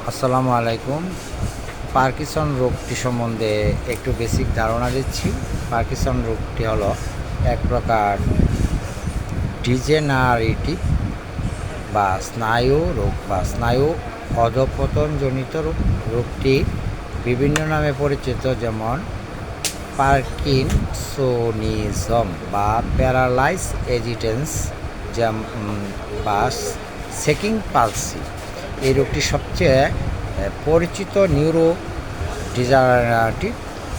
আসসালামু আলাইকুম। পার্কিনসন রোগটি সম্বন্ধে একটু বেসিক ধারণা দিচ্ছি। পার্কিনসন রোগটি হলো এক প্রকার ডিজেনারেটিভ বা স্নায়ু রোগ বা স্নায়ু অধঃপতনজনিত রোগ। রোগটি বিভিন্ন নামে পরিচিত, যেমন পার্কিনসোনিজম বা প্যারালাইজ এজিটেন্স বা সেকিং পালসি। এই রোগটি সবচেয়ে পরিচিত নিউরো ডিজেনারেটিভ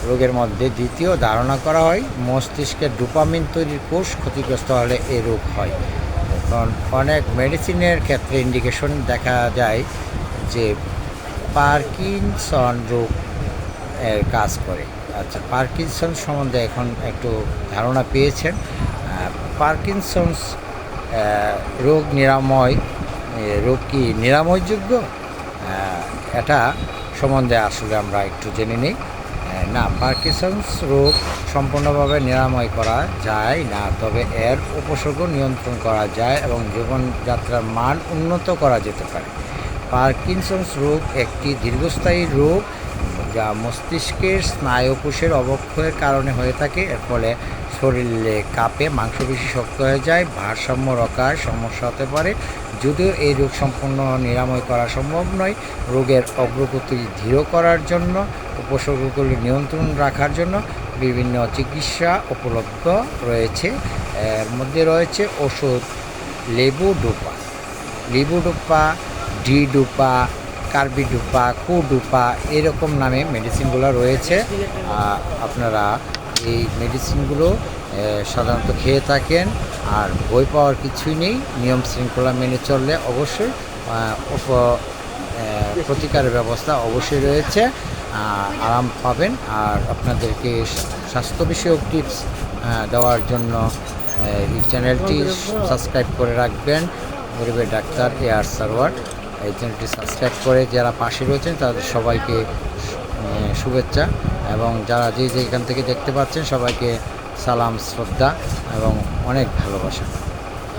রোগের মধ্যে দ্বিতীয়। ধারণা করা হয় মস্তিষ্কের ডোপামিন তৈরির কোষ ক্ষতিগ্রস্ত হলে এই রোগ হয়। এখন অনেক মেডিসিনের ক্ষেত্রে ইন্ডিকেশন দেখা যায় যে পার্কিনসন রোগ এর কাজ করে। আচ্ছা, পার্কিনসন সম্বন্ধে এখন একটু ধারণা পেয়েছেন। পার্কিনসন্স রোগ রোগ কি নিরাময়যোগ্য? এটা সম্বন্ধে আসলে আমরা একটু জেনে নিই। না, পার্কিনসন্স রোগ সম্পূর্ণভাবে নিরাময় করা যায় না, তবে এর উপসর্গ নিয়ন্ত্রণ করা যায় এবং জীবনযাত্রার মান উন্নত করা যেতে পারে। পার্কিনসন্স রোগ একটি দীর্ঘস্থায়ী রোগ যা মস্তিষ্কের স্নায়ুকোষের অবক্ষয়ের কারণে হয়ে থাকে। এর ফলে শরীরে কাঁপে, মাংসপেশি শক্ত হয়ে যায়, ভারসাম্য রক্ষার সমস্যা হতে পারে। যদিও এই রোগ সম্পূর্ণ নিরাময় করা সম্ভব নয়, রোগের অগ্রগতি ধীর করার জন্য উপসর্গগুলি নিয়ন্ত্রণ রাখার জন্য বিভিন্ন চিকিৎসা উপলব্ধ রয়েছে। এর মধ্যে রয়েছে ওষুধ, লেবোডোপা, ডি-ডোপা, কার্বিডোপা, কোডোপা, এরকম নামে মেডিসিনগুলো রয়েছে। আপনারা এই মেডিসিনগুলো সাধারণত খেয়ে থাকেন, আর ভয় পাওয়ার কিছুই নেই। নিয়ম শৃঙ্খলা মেনে চললে অবশ্যই প্রতিকারের ব্যবস্থা অবশ্যই রয়েছে, আরাম পাবেন। আর আপনাদেরকে স্বাস্থ্য বিষয়ক টিপস দেওয়ার জন্য এই চ্যানেলটি সাবস্ক্রাইব করে রাখবেন। গরিবের ডাক্তার এআর সারোয়ার, এই চ্যানেলটি সাবস্ক্রাইব করে যারা পাশে রয়েছেন তাদের সবাইকে শুভেচ্ছা, এবং যারা যেখান থেকে দেখতে পাচ্ছেন সবাইকে সালাম, শ্রদ্ধা এবং অনেক ভালোবাসা।